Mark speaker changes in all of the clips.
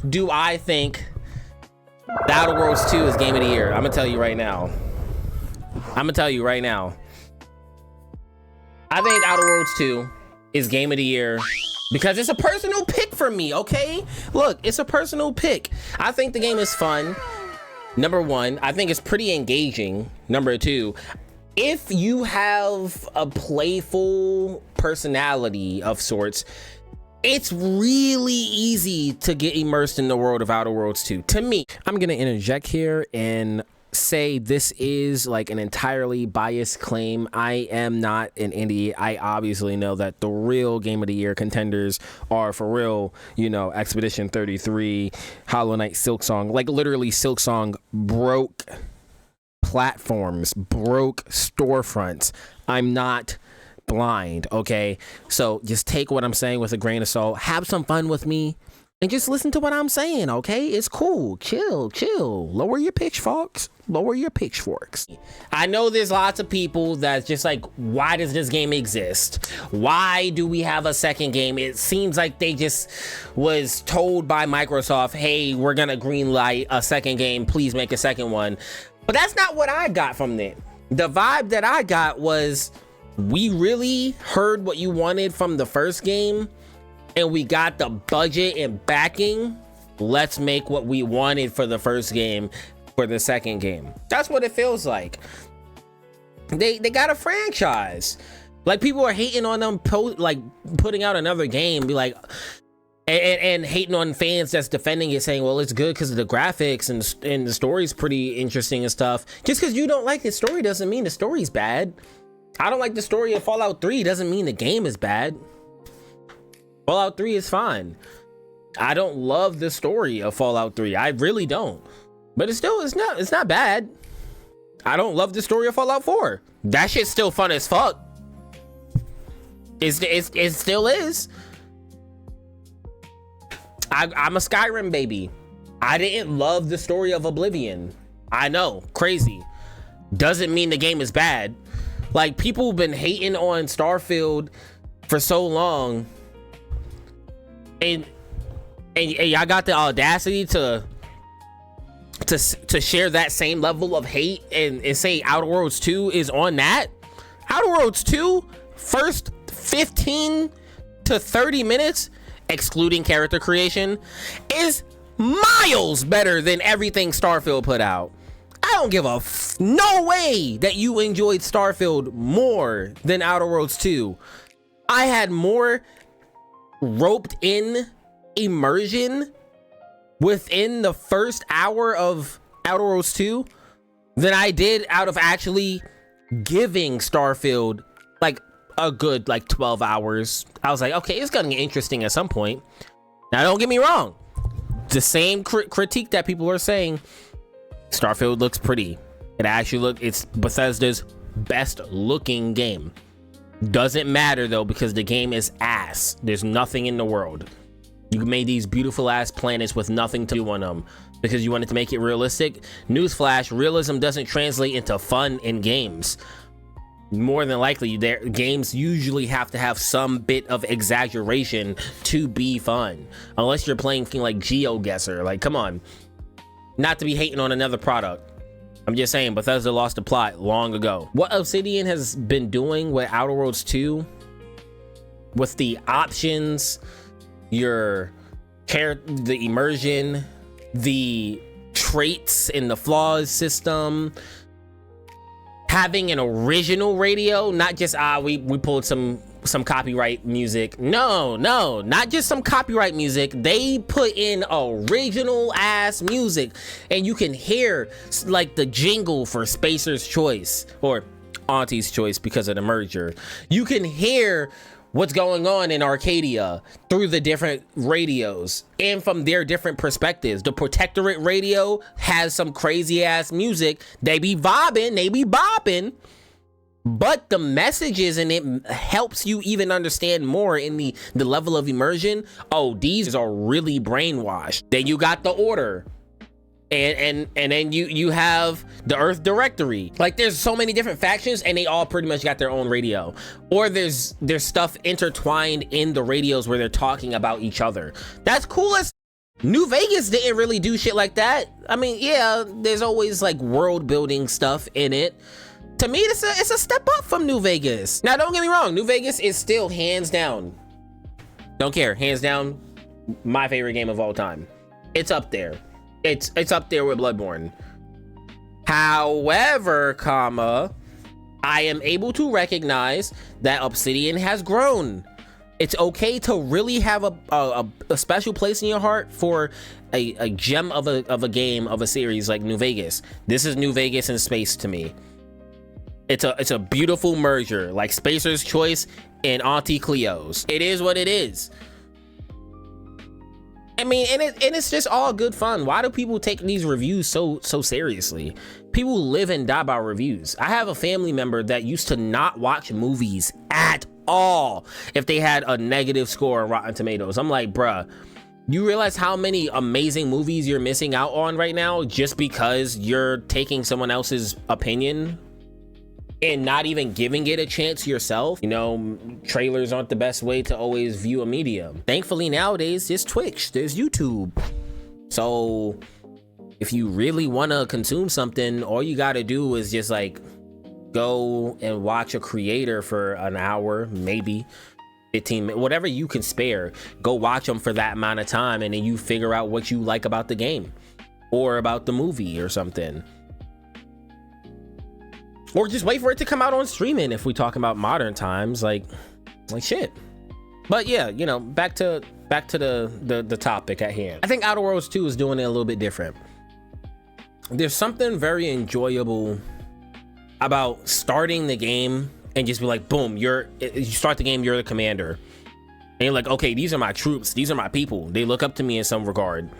Speaker 1: do I think The Outer Worlds 2 is game of the year? I'm gonna tell you right now. I think Outer Worlds 2 is game of the year because it's a personal pick for me, okay? Look, it's a personal pick. I think the game is fun. Number one, I think it's pretty engaging. Number two, if you have a playful personality of sorts, it's really easy to get immersed in the world of Outer Worlds 2. To me, I'm gonna interject here and say this is like an entirely biased claim. I am not an idiot. I obviously know that the real game of the year contenders are for real, you know, Expedition 33, Hollow Knight, Silksong. Like literally Silksong broke platforms, broke storefronts. I'm not blind, okay? So just take what I'm saying with a grain of salt, have some fun with me, and just listen to what I'm saying, okay? It's cool. Chill. Lower your pitchforks. I know there's lots of people that's just like, why does this game exist? Why do we have a second game? It seems like they just was told by Microsoft, hey, we're gonna greenlight a second game. Please make a second one. But that's not what I got from it. The vibe that I got was, we really heard what you wanted from the first game, and we got the budget and backing. Let's make what we wanted for the first game for the second game. That's what it feels like. They got a franchise. Like, people are hating on them like putting out another game, be like, and hating on fans that's defending it, saying, well, it's good because of the graphics and the story's pretty interesting and stuff. Just because you don't like the story doesn't mean the story's bad. I don't like the story of Fallout 3 doesn't mean the game is bad. Fallout 3 is fine. I don't love the story of Fallout 3. I really don't. But it's not bad. I don't love the story of Fallout 4. That shit's still fun as fuck. It still is. I'm a Skyrim baby. I didn't love the story of Oblivion. I know, crazy. Doesn't mean the game is bad. Like, people have been hating on Starfield for so long, and y'all got the audacity to share that same level of hate and say Outer Worlds 2 is on that. Outer Worlds 2, first 15 to 30 minutes, excluding character creation, is miles better than everything Starfield put out. I don't give a no way that you enjoyed Starfield more than Outer Worlds 2. I had more roped in immersion within the first hour of Outer Worlds 2 than I did out of actually giving Starfield like a good 12 hours. I was like, okay, it's gonna get interesting at some point. Now, don't get me wrong, the same critique that people are saying, Starfield looks pretty. It's Bethesda's best looking game. Doesn't matter though, because the game is ass. There's nothing in the world. You made these beautiful ass planets with nothing to do on them because you wanted to make it realistic. Newsflash, realism doesn't translate into fun in games. More than likely, their games usually have to have some bit of exaggeration to be fun. Unless you're playing like GeoGuessr. Like, come on. Not to be hating on another product. I'm just saying, Bethesda lost the plot long ago. What Obsidian has been doing with Outer Worlds 2, with the options, the immersion, the traits in the flaws system, having an original radio, not just we pulled some copyright music. No, not just some copyright music. They put in original ass music, and you can hear like the jingle for Spacer's Choice or Auntie's Choice because of the merger. You can hear what's going on in Arcadia through the different radios and from their different perspectives. The Protectorate radio has some crazy ass music. They be bopping, but the messages in it helps you even understand more in the level of immersion. Oh, these are really brainwashed. Then you got the Order. And then you have the Earth Directory. Like, there's so many different factions, and they all pretty much got their own radio. Or there's stuff intertwined in the radios where they're talking about each other. That's cool as New Vegas didn't really do shit like that. I mean, yeah, there's always like world building stuff in it. To me, it's a step up from New Vegas. Now, don't get me wrong, New Vegas is still hands down, don't care, hands down, my favorite game of all time. It's up there. It's up there with Bloodborne. However, I am able to recognize that Obsidian has grown. It's okay to really have a special place in your heart for a gem of a game, of a series like New Vegas. This is New Vegas in space to me. It's a beautiful merger, like Spacer's Choice and Auntie Cleo's. It is what it is. I mean, and it's just all good fun. Why do people take these reviews so seriously? People live and die by reviews. I have a family member that used to not watch movies at all if they had a negative score on Rotten Tomatoes. I'm like, bruh, you realize how many amazing movies you're missing out on right now just because you're taking someone else's opinion and not even giving it a chance yourself? You know, trailers aren't the best way to always view a medium. Thankfully nowadays, there's Twitch, there's YouTube. So if you really want to consume something, all you got to do is just like go and watch a creator for an hour, maybe 15 minutes, whatever you can spare. Go watch them for that amount of time, and then you figure out what you like about the game or about the movie or something. Or just wait for it to come out on streaming if we talk about modern times, like shit. But yeah, you know, back to the topic at hand. I think Outer Worlds 2 is doing it a little bit different. There's something very enjoyable about starting the game and just be like, boom, you start the game, you're the commander. And you're like, okay, these are my troops, these are my people. They look up to me in some regard.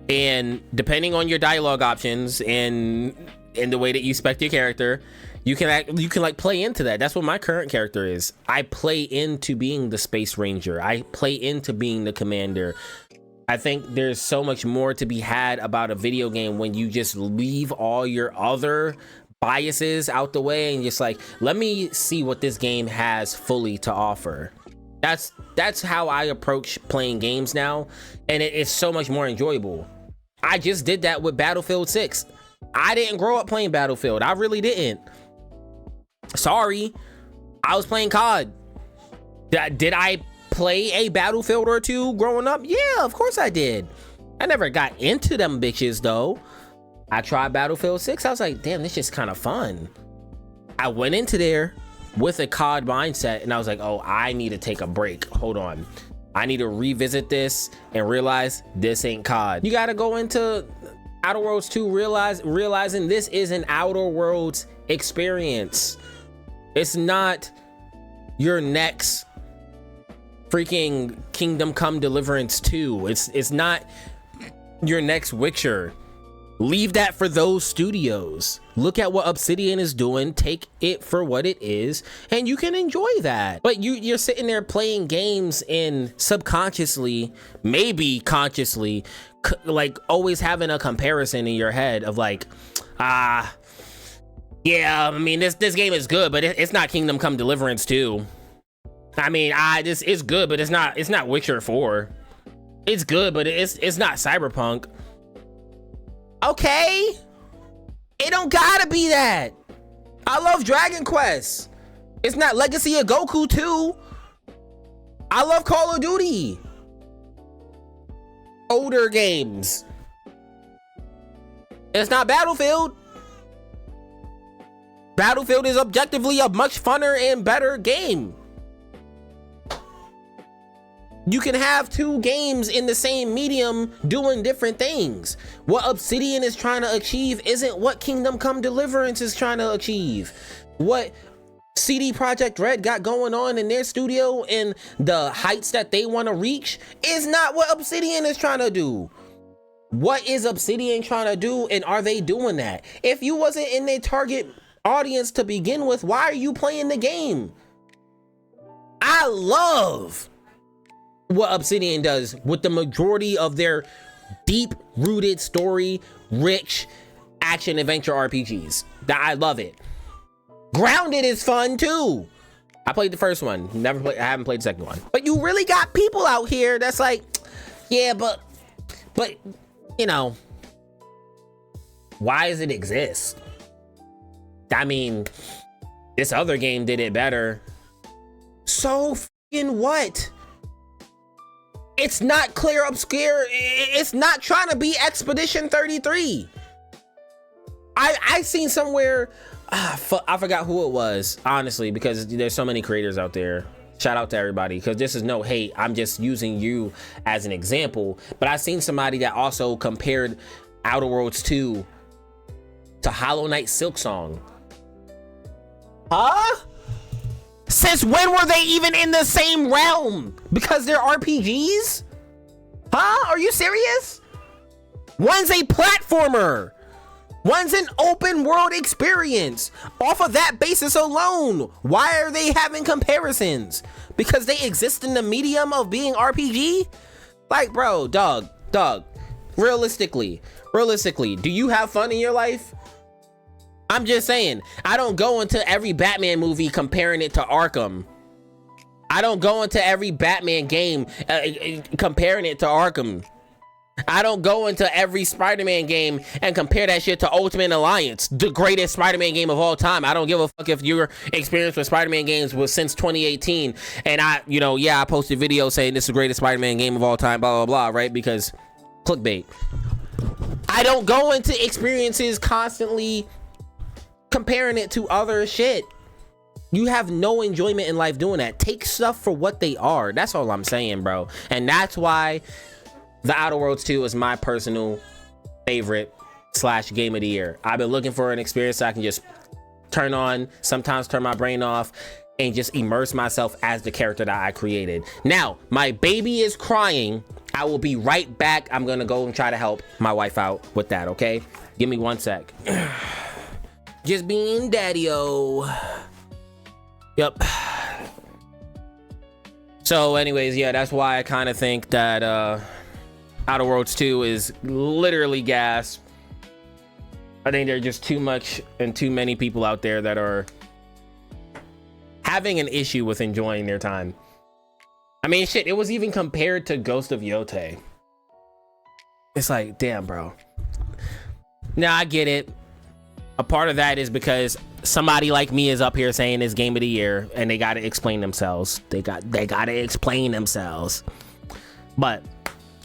Speaker 1: And depending on your dialogue options and the way that you spec your character, you can like play into that. That's what my current character is. I play into being the Space Ranger. I play into being the commander. I think there's so much more to be had about a video game when you just leave all your other biases out the way and just like, let me see what this game has fully to offer. That's how I approach playing games now, and it's so much more enjoyable. I just did that with Battlefield 6. I didn't grow up playing Battlefield. I really didn't. Sorry. I was playing COD. Did I play a Battlefield or two growing up? Yeah, of course I did. I never got into them bitches though. I tried Battlefield 6. I was like, damn, this is kind of fun. I went into there with a COD mindset and I was like, oh, I need to take a break. Hold on. I need to revisit this and realize this ain't COD. You gotta go into Outer Worlds 2 realizing this is an Outer Worlds experience. It's not your next freaking Kingdom Come Deliverance 2. It's not your next Witcher. Leave that for those studios. Look at what Obsidian is doing, take it for what it is, and you can enjoy that. But you're sitting there playing games and subconsciously, maybe consciously, like always having a comparison in your head of like, yeah, I mean, this game is good, but it's not Kingdom Come Deliverance 2. I mean, this is good, but it's not Witcher 4. It's good, but it's not Cyberpunk. Okay, it don't gotta be that. I love Dragon Quest. It's not Legacy of Goku 2. I love Call of Duty. Older games. It's not Battlefield. Battlefield is objectively a much funner and better game. You can have two games in the same medium doing different things. What Obsidian is trying to achieve isn't what Kingdom Come Deliverance is trying to achieve. What CD Projekt Red got going on in their studio and the heights that they want to reach is not what Obsidian is trying to do. What is Obsidian trying to do, and are they doing that? If you wasn't in their target audience to begin with, why are you playing the game? I love what Obsidian does with the majority of their deep-rooted story, rich action adventure RPGs. That I love it. Grounded is fun too. I played the first one. I haven't played the second one. But you really got people out here that's like, yeah, but But, you know, why does it exist? I mean, this other game did it better. So fucking what? It's not clear obscure. It's not trying to be Expedition 33. I seen somewhere, I forgot who it was, honestly, because there's so many creators out there. Shout out to everybody, because this is no hate. I'm just using you as an example. But I seen somebody that also compared Outer Worlds 2 to Hollow Knight Silksong. Huh? Since when were they even in the same realm? Because they're RPGs? Huh? Are you serious? One's a platformer. One's an open world experience. Off of that basis alone, why are they having comparisons? Because they exist in the medium of being RPG? Like, bro, dog, realistically, do you have fun in your life? I'm just saying, I don't go into every Batman movie comparing it to Arkham. I don't go into every Batman game comparing it to Arkham. I don't go into every Spider-Man game and compare that shit to Ultimate Alliance, the greatest Spider-Man game of all time. I don't give a fuck if your experience with Spider-Man games was since 2018. And I posted videos saying this is the greatest Spider-Man game of all time, blah, blah, blah, right? Because clickbait. I don't go into experiences constantly comparing it to other shit. You have no enjoyment in life doing that. Take stuff for what they are. That's all I'm saying, bro. And that's why The Outer Worlds 2 is my personal favorite / game of the year. I've been looking for an experience I can just turn on, sometimes turn my brain off, and just immerse myself as the character that I created. Now, my baby is crying. I will be right back. I'm gonna go and try to help my wife out with that, okay? Give me 1 sec. Just being daddy-o. Yep. So anyways, yeah, that's why I kind of think that Outer Worlds 2 is literally gas. I think there's just too much and too many people out there that are having an issue with enjoying their time. I mean, shit, it was even compared to Ghost of Yotei. It's like, damn, bro. Now, I get it. A part of that is because somebody like me is up here saying it's game of the year and they got to explain themselves. They got to explain themselves. But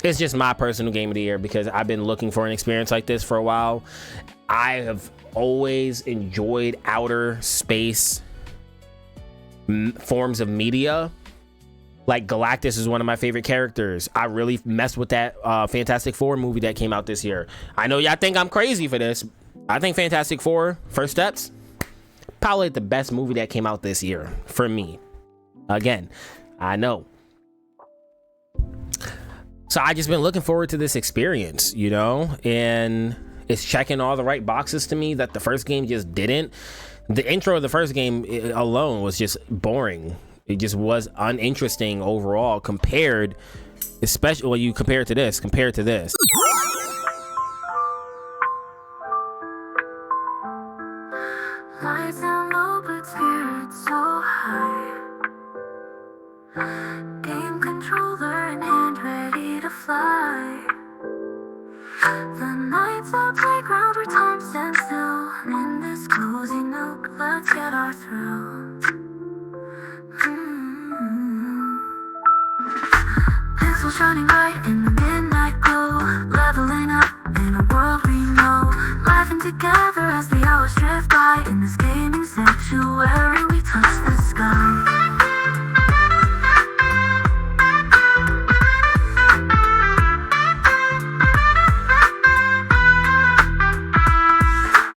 Speaker 1: it's just my personal game of the year because I've been looking for an experience like this for a while. I have always enjoyed outer space forms of media. Like Galactus is one of my favorite characters. I really messed with that Fantastic Four movie that came out this year. I know y'all think I'm crazy for this. I think Fantastic Four First Steps, probably the best movie that came out this year for me. Again, I know. So I just been looking forward to this experience, you know, and it's checking all the right boxes to me that the first game just didn't. The intro of the first game alone was just boring. It just was uninteresting overall compared, especially when you compare it to this,
Speaker 2: Lights down low, but spirit so high. Game controller in hand, ready to fly. The night's our playground where time stands still. In this cozy nook, let's get our thrill. Pencils shining bright in the midnight glow. Leveling up in a world we know. Laughing together as the hours drift by. In this gaming sanctuary we touch the sky.